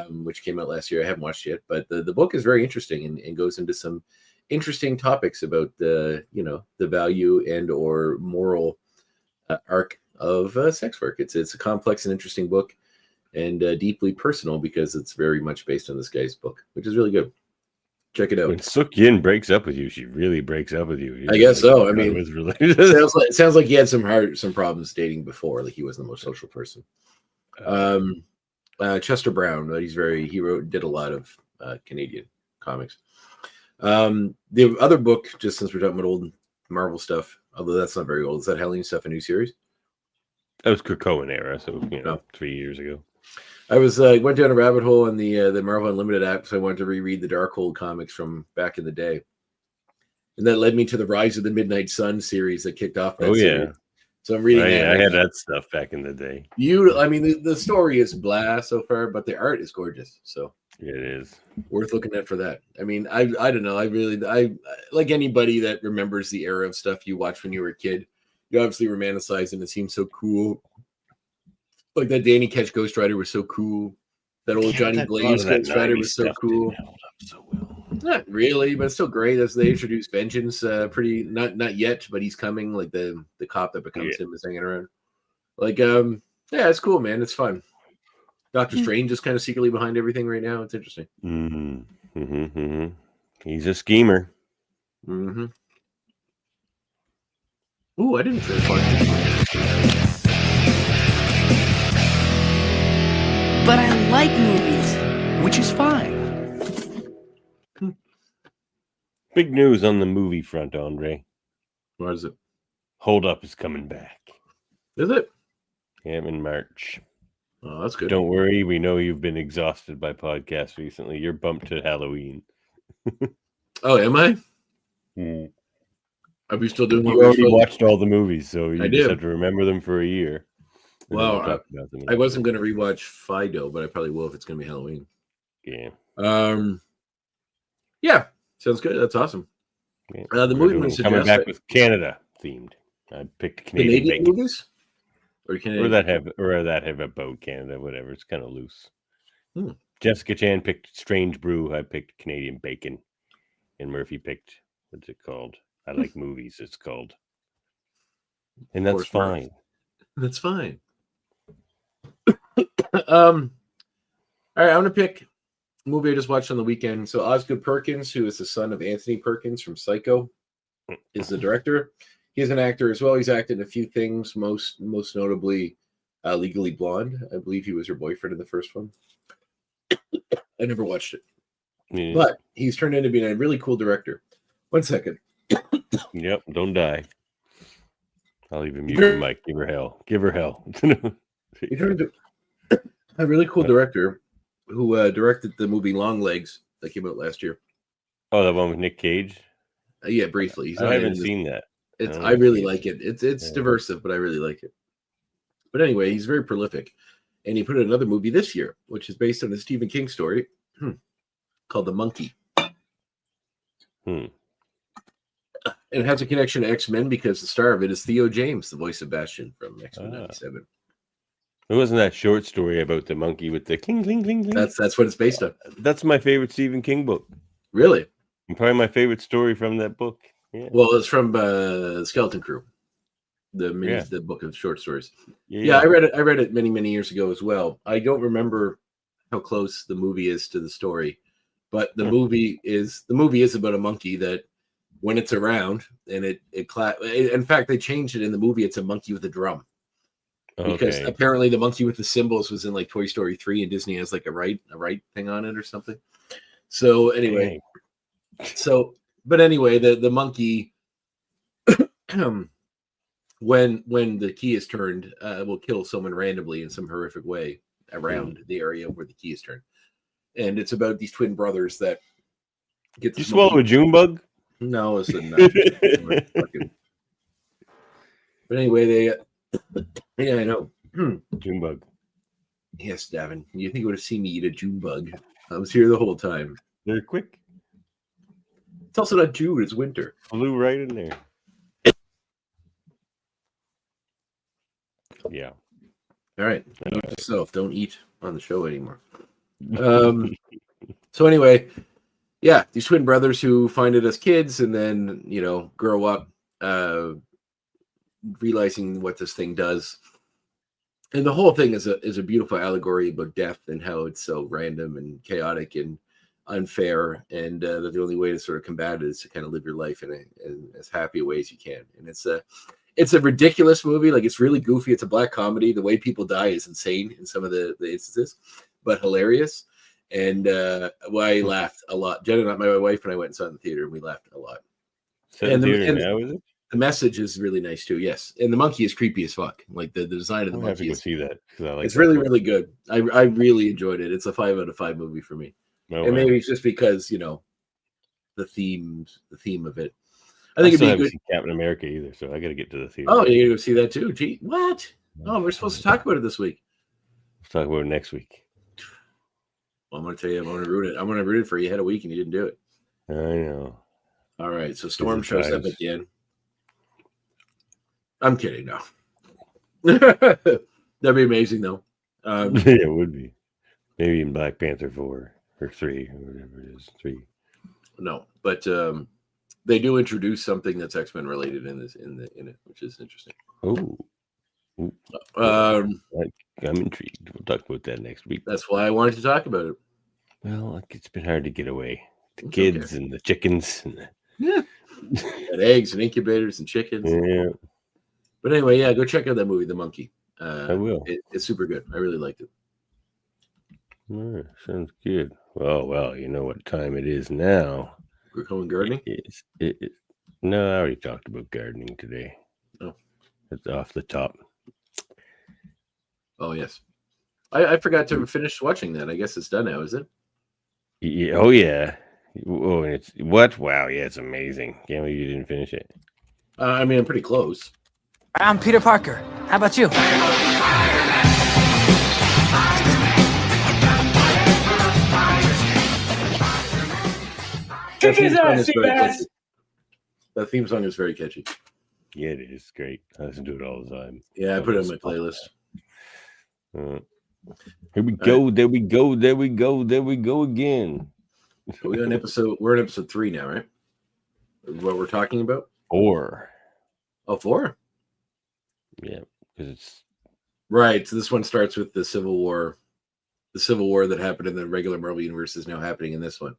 E: which came out last year. I haven't watched it yet, but the book is very interesting and goes into some interesting topics about the value and or moral arc of sex work. It's a complex and interesting book and deeply personal because it's very much based on this guy's book, which is really good. Check it out.
C: When Sook-Yin breaks up with you, she really breaks up with you.
E: I guess so. I mean, it sounds like he had some problems dating before. Like he wasn't the most social person. Chester Brown, did a lot of Canadian comics. The other book, just since we're talking about old Marvel stuff, although that's not very old, is that Hellion stuff, a new series?
C: That was Krakoan era, so 3 years ago.
E: I was went down a rabbit hole on the Marvel Unlimited app, so I wanted to reread the Darkhold comics from back in the day, and that led me to the Rise of the Midnight Sun series that kicked off that series. So I'm reading that.
C: I had that stuff back in the day.
E: I mean, the story is blah so far, but the art is gorgeous. So
C: it is
E: worth looking at for that. I mean, I don't know. I like anybody that remembers the era of stuff you watched when you were a kid. You obviously romanticize and it seems so cool. Like that Danny Ketch Ghost Rider was so cool. That old Johnny Blaze Ghost Rider was so cool.
C: So well.
E: Not really, but it's still great. As they introduced Vengeance, pretty not yet, but he's coming. Like the cop that becomes him is hanging around. Like, yeah, it's cool, man. It's fun. Doctor Strange is kind of secretly behind everything right now. It's interesting.
C: He's a schemer.
E: Ooh, I didn't say fun.
H: But I like movies, which is fine.
C: Big news on the movie front, Andre.
E: What is it?
C: Hold Up is coming back.
E: Is it?
C: Yeah, in March.
E: Oh, that's good.
C: Don't worry, we know you've been exhausted by podcasts recently. You're bumped to Halloween.
E: Oh, am I? Are we still doing?
C: You already watched all the movies, so you just
E: do.
C: have to remember them for a year.
E: Well, I wasn't going to rewatch Fido, but I probably will if it's going to be Halloween.
C: Yeah.
E: Yeah, sounds good. That's awesome.
C: Yeah.
E: The movie was
C: coming back with Canada themed. I picked Canadian
E: movies, or
C: that have about Canada, whatever. It's kind of loose. Jessica Chan picked Strange Brew. I picked Canadian Bacon, and Murphy picked what's it called? I like movies. It's called, and that's fine.
E: That's fine. All right, I'm gonna pick a movie I just watched on the weekend. So Osgood Perkins, who is the son of Anthony Perkins from Psycho, is the director. He's an actor as well. He's acted in a few things, most notably Legally Blonde. I believe he was her boyfriend in the first one. I never watched it, but he's turned into being a really cool director. 1 second.
C: Yep, don't die. I'll even mute the mic. Give her hell. Give her hell.
E: He turned into a really cool director who directed the movie Long Legs that came out last year.
C: Oh, the one with Nick Cage?
E: Yeah, briefly.
C: I haven't seen that.
E: I really like it. It's diversive, but I really like it. But anyway, he's very prolific. And he put out another movie this year, which is based on a Stephen King story called The Monkey. And it has a connection to X-Men because the star of it is Theo James, the voice of Bastion from X-Men 97.
C: It wasn't that short story about the monkey with the cling, cling, cling, cling.
E: That's what it's based on.
C: That's my favorite Stephen King book.
E: Really?
C: And probably my favorite story from that book. Yeah.
E: Well, it's from Skeleton Crew, the book of short stories.
C: Yeah,
E: I read it many years ago as well. I don't remember how close the movie is to the story, but the movie is about a monkey that when it's around and in fact they changed it in the movie. It's a monkey with a drum. Because apparently the monkey with the cymbals was in like Toy Story 3 and Disney has like a right thing on it or something. So anyway, but anyway, the monkey when the key is turned will kill someone randomly in some horrific way around the area where the key is turned. And it's about these twin brothers that get
C: you swallow a June bug?
E: No, it's not. But anyway, they yeah, I know.
C: June bug.
E: Yes, Davin. You think you would have seen me eat a June bug? I was here the whole time.
C: They're quick.
E: It's also not June, it's winter.
C: Flew right in there. Yeah.
E: All right. Note to self, don't eat on the show anymore. So anyway, yeah, these twin brothers who find it as kids and then, grow up realizing what this thing does. And the whole thing is a beautiful allegory about death and how it's so random and chaotic and unfair, and that the only way to sort of combat it is to kind of live your life in as happy a way as you can. And it's a ridiculous movie. Like, it's really goofy. It's a black comedy. The way people die is insane in some of the instances, but hilarious. And I laughed a lot. Jenna, my wife, and I went and saw it in the theater, and we laughed a lot.
C: Now, is it?
E: The message is really nice too. Yes, and the monkey is creepy as fuck. Like the design of the
C: I'm gonna have to
E: monkey
C: go
E: is.
C: see that because I like.
E: It's
C: that
E: really
C: movie.
E: really good. I really enjoyed it. It's a 5 out of 5 movie for me.
C: Oh,
E: And
C: wow.
E: maybe it's just because the theme of it. I
C: I
E: think
C: still
E: it'd
C: haven't
E: be good.
C: seen Captain America either, so I got to get to the theater.
E: Oh, you're gonna go see that too? Gee, what? Oh, we're supposed to talk about it this week.
C: Let's talk about it next week.
E: Well, I'm gonna tell you, I'm gonna ruin it. I'm gonna ruin it for you. You had a week and you didn't do it.
C: I know.
E: All right, so Storm
C: it
E: shows up
C: drives-
E: at the end. I'm kidding, no. That'd be amazing though.
C: Yeah, it would be. Maybe in Black Panther 4 or 3 or whatever it is. 3.
E: No, but they do introduce something that's X-Men related in it, which is interesting.
C: Oh.
E: Um,
C: I'm intrigued. We'll talk about that next week.
E: that's why I wanted to talk about it.
C: Well, it's been hard to get away. The
E: It's
C: kids and the chickens. And
E: Yeah, and eggs and incubators and chickens.
C: yeah,
E: But anyway, yeah, go check out that movie, The Monkey.
C: I will.
E: It's super good. I really liked it.
C: Sounds good. Well, you know what time it is now.
E: We're going gardening.
C: No, I already talked about gardening today.
E: Oh.
C: It's off the top.
E: Oh yes, I forgot to finish watching that. I guess it's done now, is it?
C: Yeah, oh yeah. Oh, and it's what? Wow, yeah, it's amazing. Can't believe you didn't finish it.
E: I mean, I'm pretty close.
H: I'm Peter Parker. How about you?
E: That theme song is very catchy. That theme song is very catchy.
C: Yeah, it is great. I listen to it all the time.
E: Yeah, I put it on my playlist.
C: Here we go. There we go. There we go. There we go again.
E: We're on episode 3 now, right? What we're talking about?
C: 4.
E: Oh, 4?
C: Yeah, because it's
E: Right. So this one starts with the Civil War. The Civil War that happened in the regular Marvel universe is now happening in this one.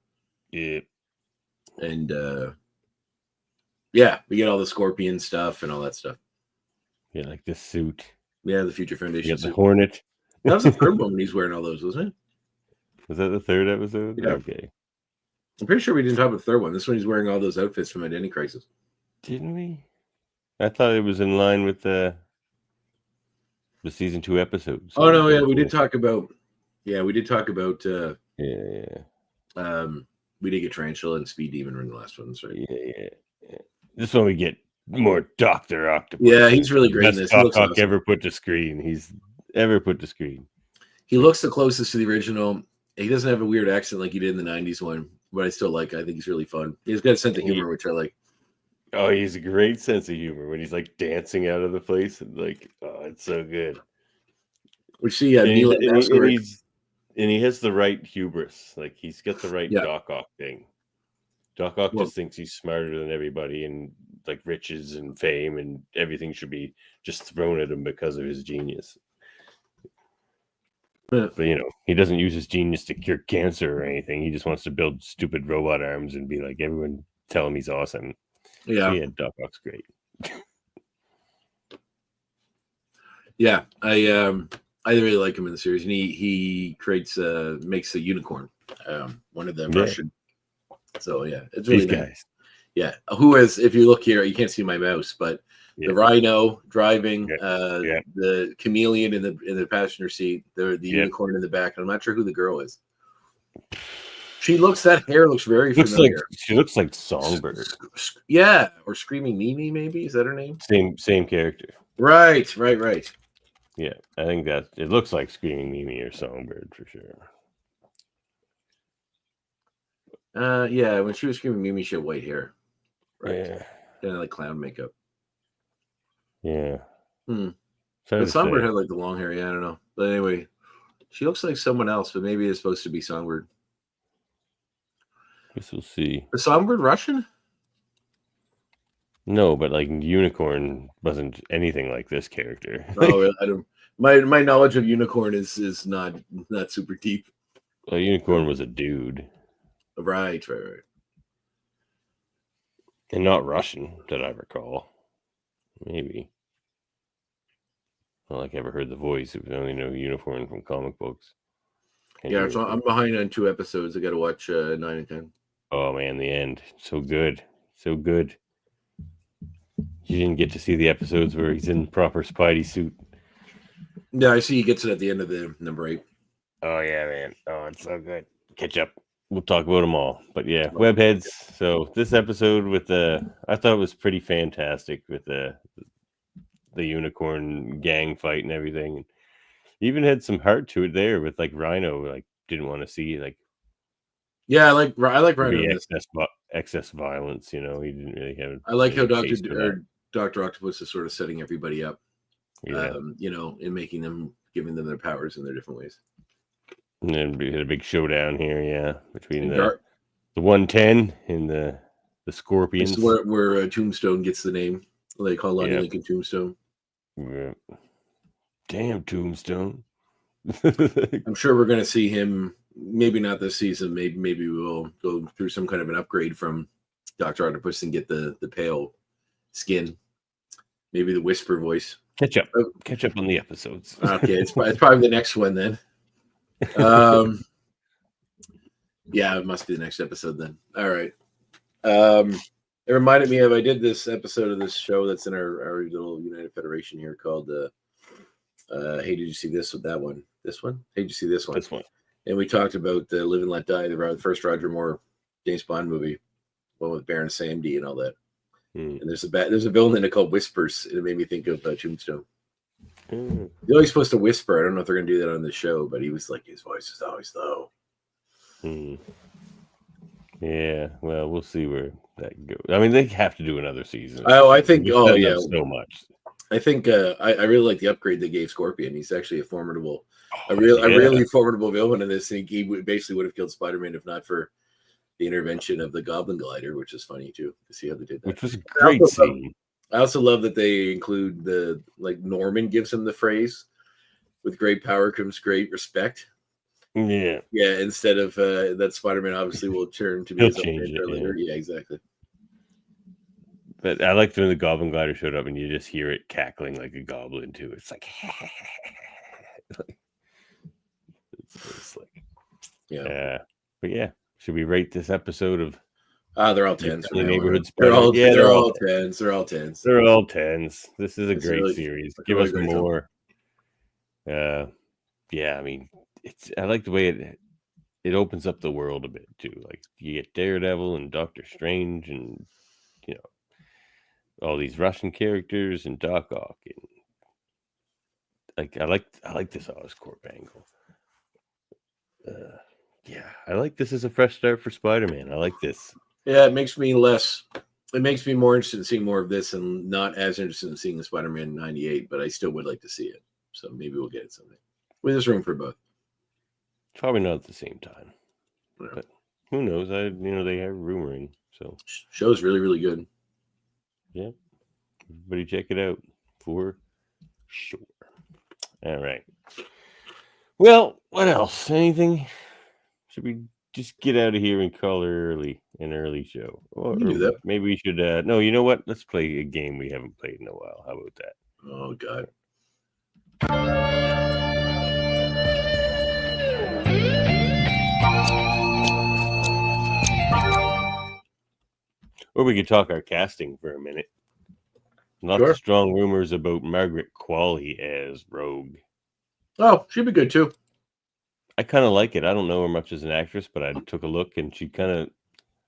C: yeah.
E: And yeah, we get all the Scorpion stuff and all that stuff.
C: Yeah, like this suit.
E: Yeah, the Future
C: You
E: Foundation
C: got the
E: suit.
C: Hornet.
E: That was the third one when he's wearing all those, wasn't it?
C: Was that the third episode?
E: Yeah.
C: Okay.
E: I'm pretty sure we didn't talk about the third one. This one he's wearing all those outfits from Identity Crisis.
C: Didn't we? I thought it was in line with the season 2 episodes.
E: Oh no, yeah, we did talk about. Yeah, we did talk about.
C: Yeah.
E: We did get Tarantula and Speed Demon in the last one, that's right?
C: Yeah. This one we get more Dr. Octopus.
E: Yeah, he's really great in
C: Best
E: this. He
C: Doc
E: looks
C: Ock
E: awesome.
C: ever put to screen. He's ever put to screen.
E: He looks the closest to the original. He doesn't have a weird accent like he did in the '90s one, but I still like. I think he's really fun. He's got a sense of humor, which I like.
C: Oh, he's a great sense of humor when he's like dancing out of the place and like, oh, it's so good.
E: We see
C: And,
E: Neil
C: and he has the right hubris. Like he's got the right
E: Yeah.
C: Doc Ock thing. Doc Ock
E: Well-
C: just thinks he's smarter than everybody, and like riches and fame and everything should be just thrown at him because of his genius.
E: Yeah.
C: But he doesn't use his genius to cure cancer or anything. He just wants to build stupid robot arms and be like, everyone tell him he's awesome.
E: Yeah,
C: Yeah, Doc Ock's great.
E: yeah. I really like him in the series, and he makes a unicorn, one of the
C: Yeah.
E: Russian. So yeah, it's really
C: These
E: nice.
C: guys.
E: Yeah, who is? If you look here, you can't see my mouse, but
C: Yeah.
E: the Rhino driving,
C: Yeah.
E: the chameleon in the passenger seat, the
C: Yeah.
E: unicorn in the back. I'm not sure who the girl is. That hair looks very
C: Looks like
E: familiar.
C: she looks like Songbird.
E: Yeah, or Screaming Mimi, maybe is that her name?
C: Same character.
E: Right.
C: Yeah, I think that it looks like Screaming Mimi or Songbird for sure.
E: Yeah, when she was Screaming Mimi, she had white hair, right?
C: Yeah.
E: Kind of like clown makeup.
C: Yeah.
E: Hmm.
C: Fair
E: But
C: to
E: Songbird
C: say.
E: had like the long hair. Yeah, I don't know. But anyway, she looks like someone else, but maybe it's supposed to be Songbird.
C: Guess we'll see.
E: Is Songbird Russian?
C: No, but like Unicorn wasn't anything like this character.
E: Oh, I don't. My knowledge of Unicorn is not super deep.
C: Well, Unicorn was a dude
E: Right.
C: and not Russian that I recall. Maybe. Not like I ever heard the voice. It was only know Unicorn from comic books. And
E: Yeah, so
C: Unicorn.
E: I'm behind on 2 episodes. I got to watch 9 and 10.
C: Oh man, the end. So good. So good. You didn't get to see the episodes where he's in proper Spidey suit.
E: Yeah, I see he gets it at the end of the number 8.
C: Oh yeah, man. Oh, it's so good. Catch up. We'll talk about them all. But yeah, webheads. So this episode with I thought it was pretty fantastic with the unicorn gang fight and everything. And even had some heart to it there with like Rhino, like didn't want to see like
E: I like Rhino in this.
C: excess violence. You know, he didn't really have.
E: I like how
C: Doctor
E: Dr. Octopus is sort of setting everybody up.
C: Yeah.
E: And giving them their powers in their different ways.
C: And then we had a big showdown here, yeah, between the 110 and the Scorpions.
E: This is where Tombstone gets the name. They call Lonnie Lincoln Tombstone.
C: Yeah. Damn Tombstone.
E: I'm sure we're going to see him. Maybe not this season. Maybe we'll go through some kind of an upgrade from Dr. Octopus and get the pale skin. Maybe the whisper voice.
C: Catch up on the episodes.
E: Okay, it's probably the next one then. Yeah, it must be the next episode then. All right. It reminded me of I did this episode of this show that's in our little United Federation here called Hey, did you see this with that one? This one? Hey, did you see this one?
C: This one.
E: And we talked about the Live and Let Die, the first Roger Moore James Bond movie, one with Baron Samedi and all that. And there's a villain in it called Whispers, and it made me think of Tombstone. He's always supposed to whisper. I don't know if they're going to do that on the show, but he was like, his voice is always low.
C: Yeah, well, we'll see where that goes. I mean, they have to do another season.
E: Oh, I think. Oh, yeah,
C: so much.
E: I think I really like the upgrade they gave Scorpion. He's actually a formidable, a really formidable villain in this. And he basically would have killed Spider-Man if not for the intervention of the Goblin Glider, which is funny too to see how they did that.
C: Which was a great scene.
E: I also love that they include Norman gives him the phrase, "With great power comes great respect."
C: Yeah.
E: Yeah. Instead of that, Spider-Man obviously will turn to be his own later. Yeah, exactly.
C: But I liked when the Goblin Glider showed up and you just hear it cackling like a goblin too. It's like, it's like, yeah. But yeah, should we rate this episode of?
E: They're all 10s.
C: The neighborhood.
E: They're all 10s. They're all 10s.
C: They're all 10s. This is a great series. Give us more. Yeah, I mean, I like the way it opens up the world a bit too. Like you get Daredevil and Doctor Strange and all these Russian characters and Doc Ock and like I like this Oscorp angle. I like this as a fresh start for Spider-Man. I like this.
E: Yeah, it makes me more interested in seeing more of this and not as interested in seeing the Spider-Man 98, but I still would like to see it. So maybe we'll get it someday. There's room for both.
C: Probably not at the same time.
E: Yeah.
C: But who knows? They are rumoring. So
E: show's really, really good.
C: Yeah. Everybody check it out for sure. All right. Well, what else? Anything? Should we just get out of here and call an early show? Or
E: do that.
C: Maybe we should no, you know what? Let's play a game we haven't played in a while. How about that?
E: Oh God.
C: Or we could talk our casting for a minute. Lots of strong rumors about Margaret Qualley as Rogue.
E: Oh, she'd be good too.
C: I kind of like it. I don't know her much as an actress, but I took a look and she kind of,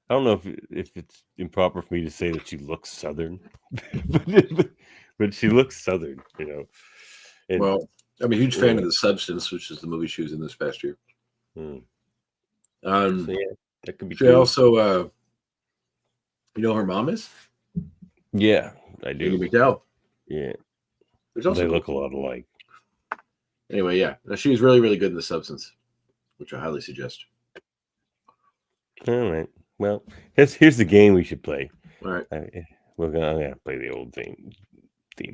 C: I don't know if it's improper for me to say that she looks Southern, but she looks Southern, And,
E: well, I'm a huge fan of The Substance, which is the movie she was in this past year.
C: So that could be
E: she
C: cool.
E: Also, you know who her mom is?
C: Yeah, I do.
E: Amy McDowell.
C: Yeah.
E: They
C: look a lot alike.
E: Anyway, yeah. She was really, really good in The Substance, which I highly suggest.
C: All right. Well, here's the game we should play.
E: All right.
C: I'm gonna play the old theme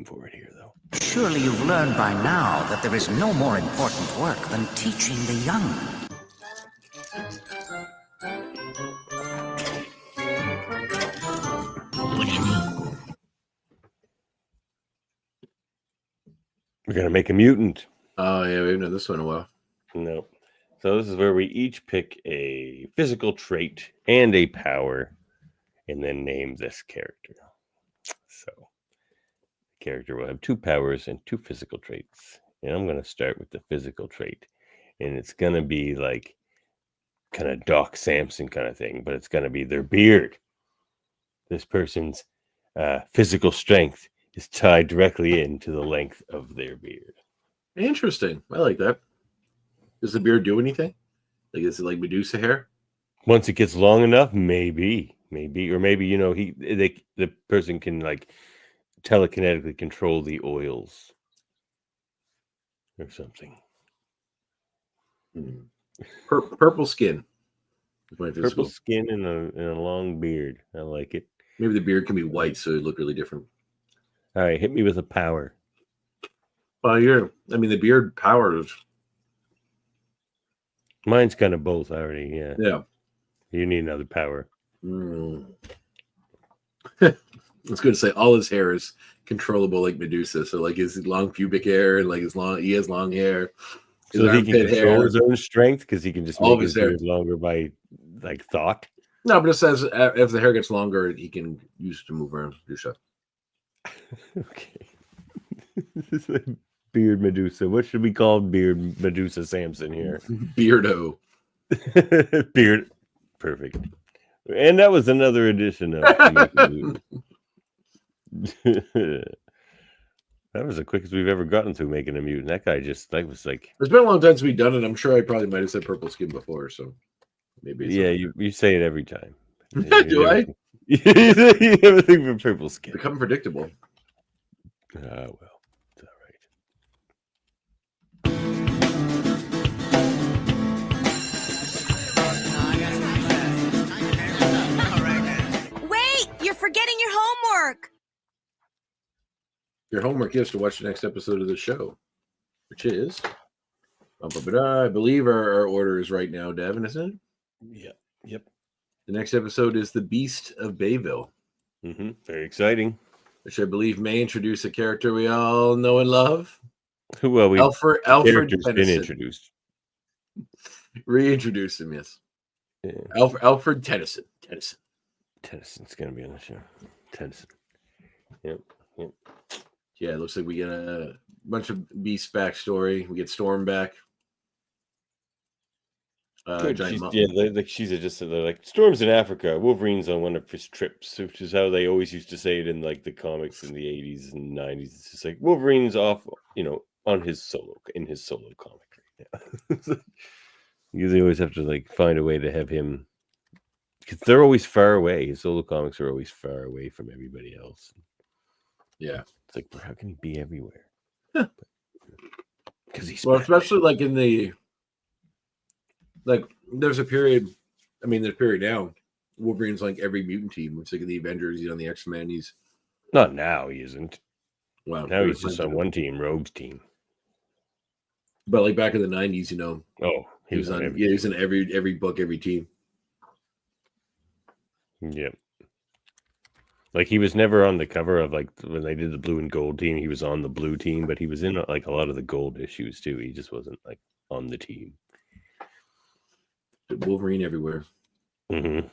C: for it here, though.
I: Surely you've learned by now that there is no more important work than teaching the young.
D: What do you mean?
C: We're gonna make a mutant.
E: Oh yeah, we haven't done this one in a while.
C: No. So this is where we each pick a physical trait and a power, and then name this character. So character will have 2 powers and 2 physical traits. And I'm going to start with the physical trait. And it's going to be like kind of Doc Samson kind of thing, but it's going to be their beard. This person's physical strength is tied directly into the length of their beard.
E: Interesting. I like that. Does the beard do anything? Like, is it like Medusa hair?
C: Once it gets long enough, maybe, or maybe, you know, the person can like telekinetically control the oils or something.
E: Purple skin.
C: Purple skin and a long beard. I like it.
E: Maybe the beard can be white, so it look really different.
C: All right, hit me with a power.
E: Well, the beard power is.
C: Mine's kind of both already. Yeah.
E: Yeah.
C: You need another power.
E: I was going to say all his hair is controllable like Medusa. So like his long pubic hair and like he has long hair.
C: So he can control his own strength because he can just make his beard longer by like thought.
E: No, but it says as the hair gets longer, he can use it to move around. Do so.
C: Okay. This is like Beard Medusa. What should we call Beard Medusa Samson here?
E: Beardo.
C: Beard. Perfect. And that was another edition of That was the quickest we've ever gotten through making a mutant. That guy was like.
E: It's been a long time since we've done it. I'm sure I probably might have said purple skin before, so maybe.
C: Yeah, you say it every time.
E: Do I?
C: You never think of purple skin.
E: Become predictable.
C: Well, it's all
F: Wait, you're forgetting your homework.
E: Your homework is to watch the next episode of the show, which is. I believe our order is right now, Devin, isn't it?
C: Yep.
E: The next episode is The Beast of Bayville.
C: Mm-hmm. Very exciting.
E: Which I believe may introduce a character we all know and love.
C: Well,
E: Alfred
C: character's
E: Tennyson.
C: been introduced.
E: Reintroduce him, yes.
C: Yeah.
E: Alfred Tennyson.
C: Tennyson's going to be on the show. Tennyson. Yep.
E: Yeah, it looks like we get a bunch of Beast backstory. We get Storm back.
C: They're like Storm's in Africa. Wolverine's on one of his trips, which is how they always used to say it in like the comics in the 80s and 90s. It's just like Wolverine's off, on his solo comic right now. You always have to like find a way to have him, because they're always far away. His solo comics are always far away from everybody else.
E: Yeah,
C: it's like, how can he be everywhere? Because he's
E: especially like in the. Like, there's a period. There's a period now. Wolverine's like every mutant team. It's like in the Avengers. He's on the X-Men. He's
C: not now. He isn't.
E: Wow.
C: Now he's just on one team, Rogue's team.
E: But like back in the '90s,
C: Oh,
E: he was on. He was in every book, every team.
C: Yep. Like he was never on the cover of like when they did the blue and gold team. He was on the blue team, but he was in like a lot of the gold issues too. He just wasn't like on the team.
E: Wolverine everywhere.
C: Mm-hmm.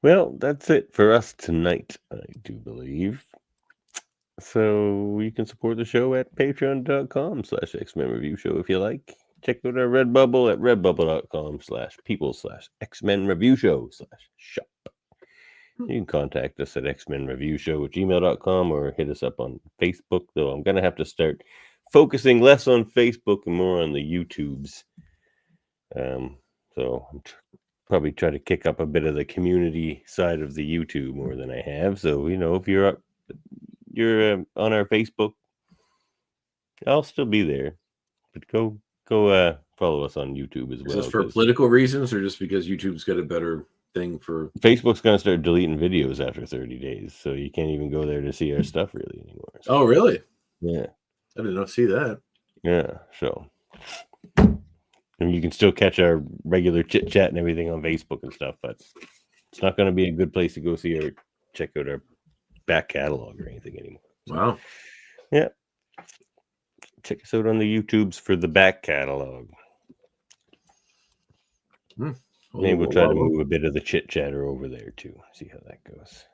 C: Well, that's it for us tonight, I do believe. So you can support the show at patreon.com/X-Men Review Show if you like. Check out our Redbubble at redbubble.com/people/X-Men Review Show/shop. You can contact us at xmenreviewshow@gmail.com or hit us up on Facebook, though I'm going to have to start focusing less on Facebook and more on the YouTubes. So I'm probably try to kick up a bit of the community side of the YouTube more than I have. So, if you're on our Facebook, I'll still be there, but go follow us on YouTube as well.
E: Is this for political reasons or just because YouTube's got a better thing for?
C: Facebook's going to start deleting videos after 30 days. So you can't even go there to see our stuff really anymore. So,
E: oh, really?
C: Yeah.
E: I did not see that.
C: Yeah. So. And you can still catch our regular chit chat and everything on Facebook and stuff, but it's not going to be a good place to go see or check out our back catalog or anything anymore. So,
E: wow.
C: Yeah. Check us out on the YouTubes for the back catalog. Maybe we'll try to move a bit of the chit chatter over there too. See how that goes.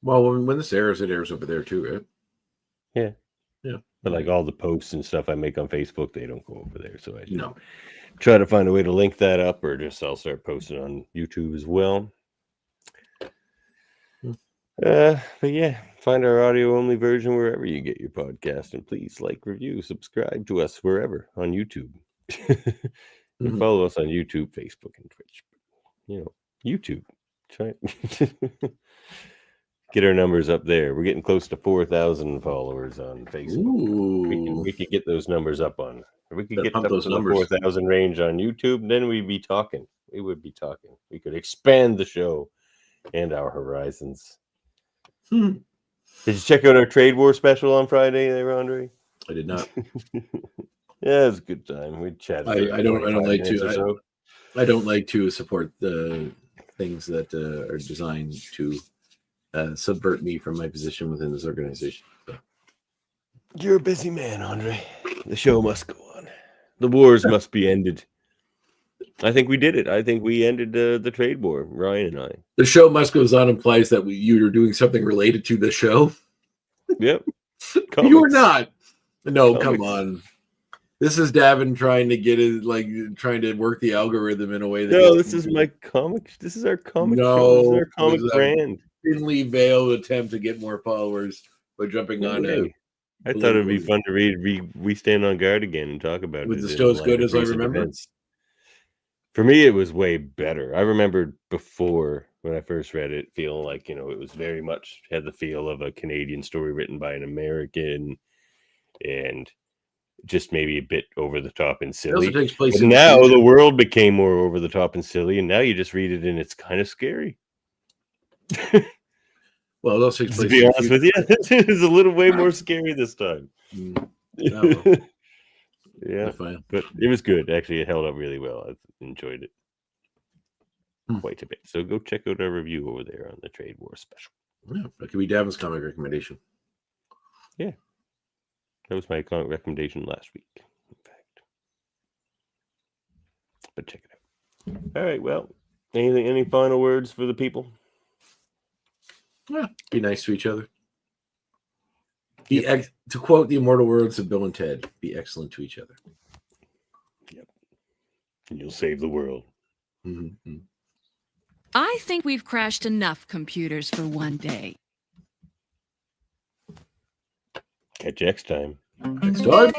E: Well, when this airs, it airs over there too, right?
C: Yeah.
E: Yeah.
C: But like all the posts and stuff I make on Facebook, they don't go over there. So I
E: No.
C: try to find a way to link that up, or just I'll start posting on YouTube as well. But yeah, find our audio only version wherever you get your podcast, and please like, review, subscribe to us wherever on YouTube. And follow us on YouTube, Facebook, and Twitch. YouTube. Try get our numbers up there. We're getting close to 4,000 followers on Facebook.
E: Ooh.
C: We could get those numbers up on. If we could
E: Better
C: get
E: pump
C: up
E: those
C: to
E: numbers.
C: the 4,000 range on YouTube, then we'd be talking. We would be talking. We could expand the show and our horizons. Did you check out our trade war special on Friday there, Andre?
E: I did not.
C: Yeah, it was a good time. We chatted.
E: I don't like to. I don't like to support the things that are designed to subvert me from my position within this organization. So.
C: You're a busy man, Andre. The show must go on. The wars must be ended. I think we did it. I think we ended the trade war, Ryan and I.
E: The show must goes on implies that you are doing something related to the show.
C: Yep.
E: You are not. No,
C: Comics.
E: come on. This is Davin trying to get it, trying to work the algorithm in a way that.
C: No, this is my comic. This is our comic show. This is our comic brand.
E: Thinly veiled attempt to get more followers by jumping on it.
C: I thought it'd be fun to read. We Stand on Guard again and talk about it.
E: Was the show as good as I remember?
C: For me, it was way better. I remember before when I first read it, feeling like it was very much had the feel of a Canadian story written by an American, and just maybe a bit over the top and silly.
E: It also takes place
C: but now the world became more over the top and silly, and now you just read it and it's kind of scary.
E: Well, it also takes place.
C: To be honest with you, it's a little way more scary this time. Yeah, but it was good. Actually, it held up really well. I enjoyed it quite a bit. So go check out our review over there on the Trade War special.
E: Yeah, that could be Davin's comic recommendation.
C: Yeah, that was my comic recommendation last week, in fact. But check it out. All right. Well, any final words for the people?
E: Yeah, be nice to each other. To quote the immortal words of Bill and Ted, be excellent to each other.
C: Yep. And you'll save the world.
E: Mm-hmm.
G: I think we've crashed enough computers for one day.
C: Catch you next time.
E: Next time.